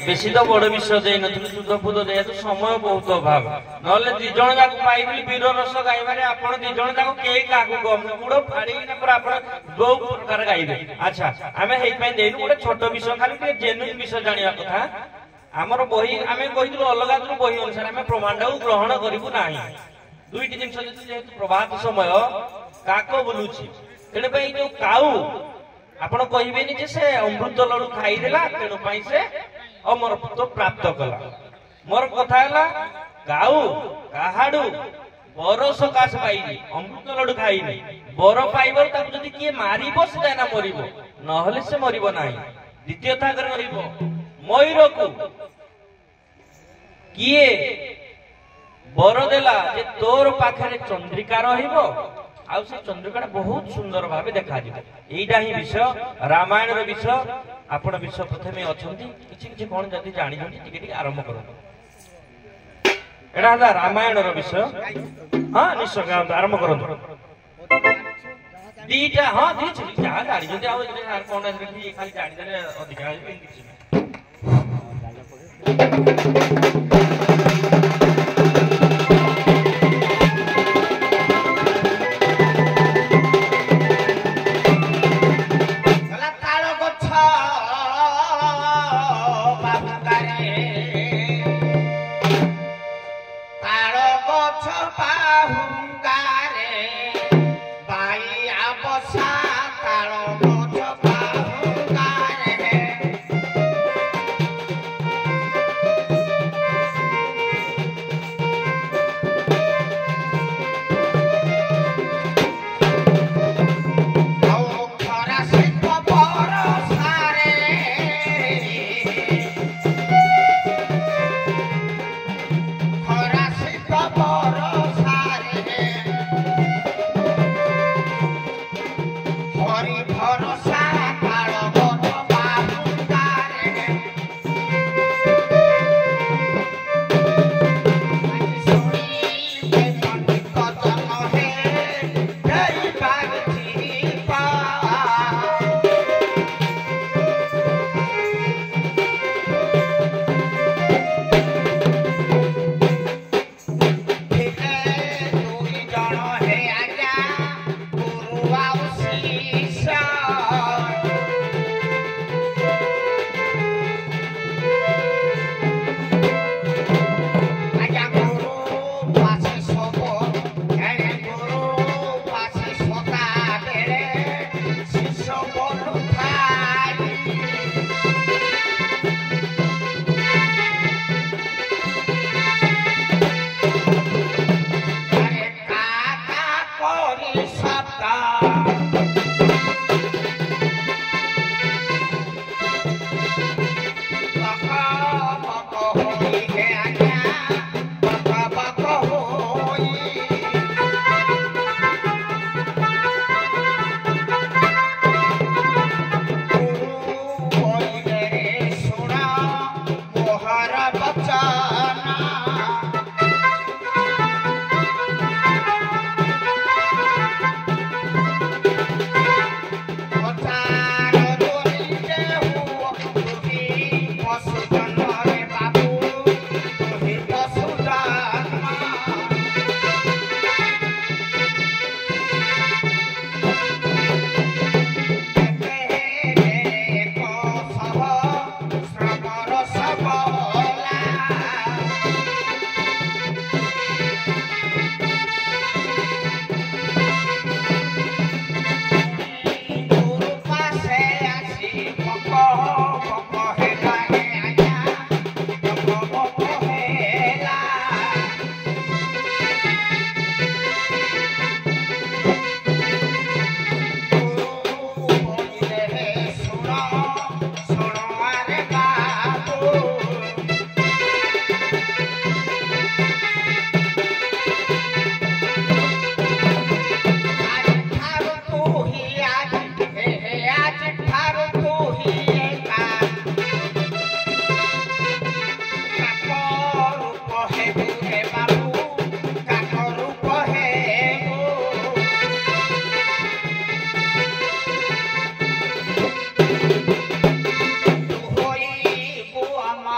बेसी तो बड़ विषय दे सुध फुद दे तो समय बहुत अभाव ना दिज जाक पाई वीर रस गाइबारे आपण दिज जाक कई क्या गुड़ फाड़ी दो प्रकार गाइबे। अच्छा आम देनु गोटे छोट विषय खाली जेन्युइन विषय जाना कथा आमर बही आम कही अलग बही अनुसार आम प्रमाण को ग्रहण करूँ ना दुईट जिन जेहेतु प्रभात समय काक बुलूची तेणु जो काऊ आपण कहे से अमृत लड़ू खाईदेला तेणु से अमरत्व प्राप्त कला मोर कथा है काऊ काहाडू बर सकाश पाई अमृत लड़ू खाई बर पाइबार जदि किए मारिबो से ना मरिबो नहले से मरिबो नाही। द्वितीय था मयूर को किए बर देला जे तोर पाखरे चंद्रिका रहिबो आउ से चंद्रिका बहुत सुंदर भाव देखा यहीटा ही विषय रामायण विषय आपण विषय प्रथमे अछंती किछि किछि कोन जति जानि जति टिके टिके आरंभ करो एडा हला रामायण विषय। हां निश्चय आरंभ करो दीटा हां दी जा जानि जति आ कोन खाली जानि देले अधिकार किछि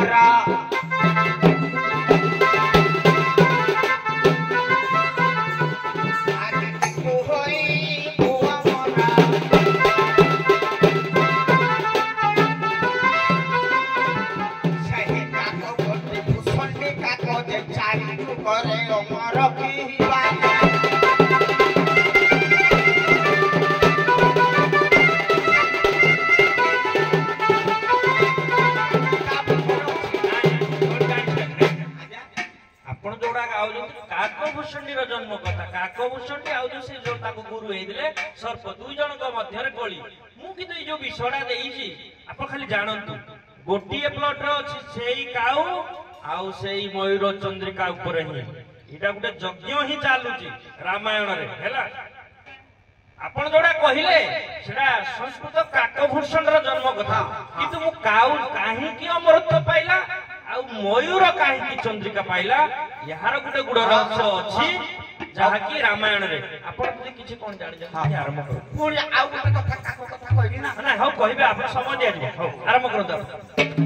मरा जन्म कथा काकभूषणी आउ जो से जो ताको गुरु हेदिले सर्प दुई जन को मध्य रे कली मु किंतु ए जो विषयडा देइछि आप खाली जानंतु गोटिए प्लॉट रे अछि सेई काउ आउ सेई मयूर चंद्रिका ऊपर ही एटा गुटे यज्ञ ही चालुची रामायण रे हैला आपण जोडा कहिले सेडा संस्कृत काकभूषण रो जन्म कथा किंतु मु काउ काहे की अमरत्व पाइला आउ मयूर काहे की चंद्रिका पाइला यार गुटे गुड़ रहस्य अछि जहा की रामायण रे आपण जदी किछि कोन जानि जानि आरंभ करू पुणी आउ गुटे कथा कहबी ना ना हो कहबे आपण समय दिया दियो हो आरंभ करू त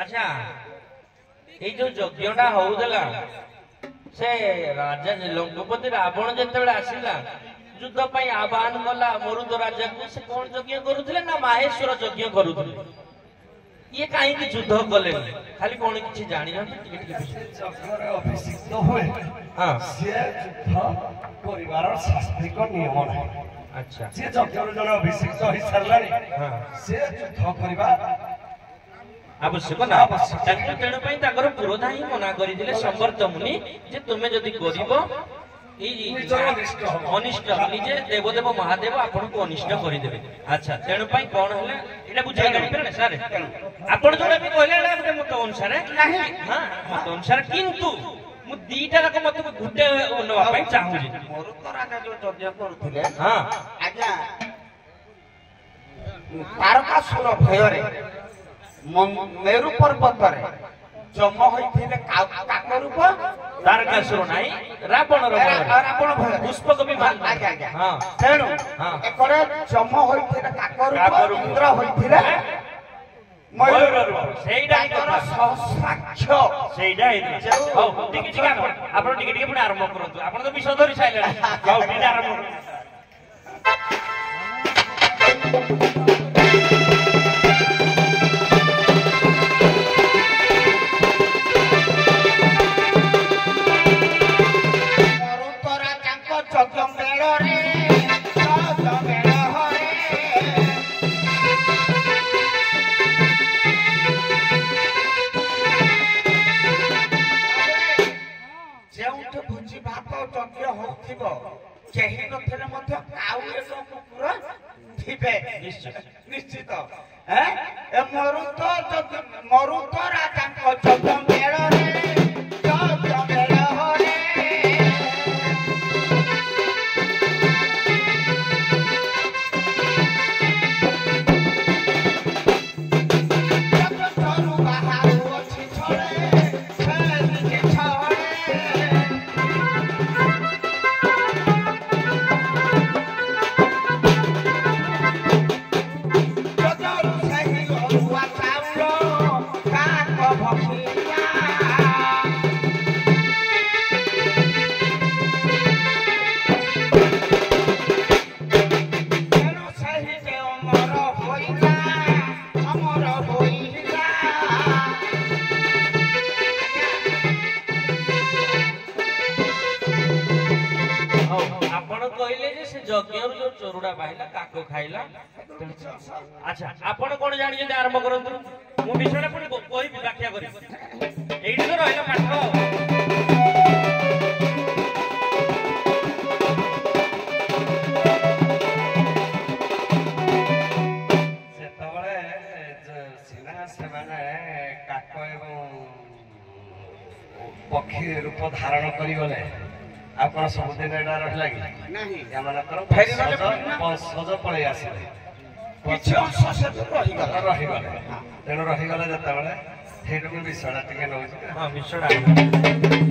अच्छा ये जो यज्ञटा होउदला से राजा लंकापति रावण जेतेबेले आसिला युद्ध पई आह्वान कला मरुद राजा को से कोन यज्ञ करूथिले ना माहेश्वर यज्ञ करूथिले ये काहे की युद्ध कले खाली कोन किछि जानि ना टिके टिके चक्र अभिषिक्त हुए हां से युद्ध परिवार शास्त्रिक नियम है अच्छा से चक्र जन अभिषिक्त होई सरलानी हां से युद्ध करबा आवश्यक ना ताकि तेणु पई ताकर पुरोधा ही मना करि दिले संवर्त मुनि जे तुमे जदी करिवो अनिष्ट निजे देवदेव महादेव आपन को अनिष्ट करि देबे अच्छा तेणु पई कोन हले एटा बुझाई गाडी पर सर आपन जोडा भी कहले एटा मते मत अनुसार नहीं हां मत अनुसार किंतु मु दीटा रक मत घुटे नवा पई चाहू जे मरुत राजा जो यज्ञ करूथिले हां आज्ञा तारकासुर भୟରେ मेरु पर्वत रे जम होइथिले काक रूप तारकासुर नाही रावण रावण भय पुष्पक भी मान आज्ञा आज्ञा हां तेणु हां एकरे जम होइथिले काक रूप इंद्र होइथिले मयूर रूप सेइडा ताकर सहस्राक्ष सेइडा हो टिके टिके आपण टिके टिके पुणी आरंभ करନ୍ତୁ आपण तो विषय धरि साइलेंट हो टिके आरंभ निश्चित मरुत राजा यज्ञ जो चोरुड़ा बाहिला काको खाइला अच्छा आपण कोन जानि जे आरंभ करंतु मु विषयटा पुनी कोइ व्याख्या करी एइडी तो रहला पाठ सेतबळे सिना सेमाने काको एवं पक्षी रूप धारण करी गले आपण सबुदिन एटा रहला कि नहीं यामानकर फेरी गले पंचज पळे आसिले किछि अंश से रही गले तेणु रही गले जतबळे हेडु विषयटा टिके नउछि हां विषयटा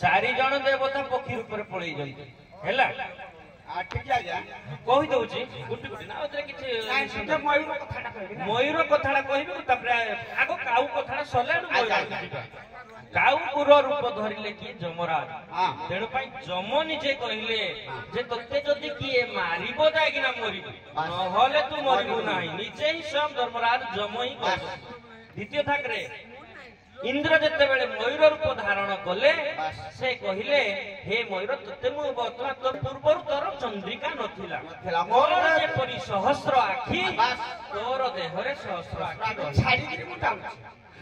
ଚାରି ଜଣ ଦେବତା ପକ୍ଷୀ ରୂପରେ ପଳେଇ ଯାଇଛନ୍ତି ହେଲା କହି ଦଉଛି ଗୁଟି ଗୁଟି ନା କିଛି ମୟୂର କଥାଟା କହିବି ତାପରେ ଆଗ କାଉ କଥାଟା ସରିଲା କାଉପୁର ରୂପ ଧରିଲେ କିଏ ଯମରାଜ ତେଣୁ ପାଇଁ ଯମ ନିଜେ କହିଲେ ଯେ ତତେ ଯଦି କିଏ ମାରିବ ଯାଇକିନା ମରିବୁ ନହେଲେ ତୁ ମରିବୁ ନାହିଁ ନିଜେ ହିଁ ସ୍ୱୟଂ ଧର୍ମରାଜ ଯମ ହିଁ କହିବ ଦ୍ୱିତୀୟ ଥାକରେ ଇନ୍ଦ୍ର ଯେତେବେଳେ ମୟୂର ରୂପ ଧାରଣ କଲେ ସେ କହିଲେ ହେ ମୟୂର ତତେ ମୁଁ ବର୍ତ୍ତମାନ ତୋର ପୂର୍ବରୁ ତୋର ଚନ୍ଦ୍ରିକା ନଥିଲା ମୋର ଯେପରି ସହସ୍ର ଆଖି ତୋର ଦେହରେ ସହସ୍ର ଆଖି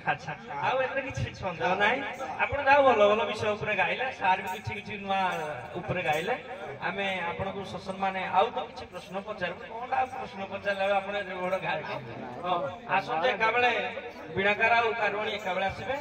ଆଚ୍ଛା ଆଉ ଏଥିରେ କିଛି ସନ୍ଦେହ ନାହିଁ ଆପଣ ଯାଉ ଭଲ ଭଲ ବିଷୟ ଉପରେ ଗାଇଲେ ସାର୍ ବି କିଛି କିଛି ନୂଆ ଉପରେ ଗାଇଲେ ଆମେ ଆପଣଙ୍କୁ ସସମ୍ମାନେ ଆଉ ତ କିଛି ପ୍ରଶ୍ନ ପଚାରିବୁ କଣଟା ପ୍ରଶ୍ନ ପଚାରିଲେ ଆପଣ ବଡ ଗାଇ ଆସନ୍ତୁ ଏକାବେଳେ ବୀଣାକାର ଆଉ କାରୁଣୀ ଏକାବେଳେ ଆସିବେ।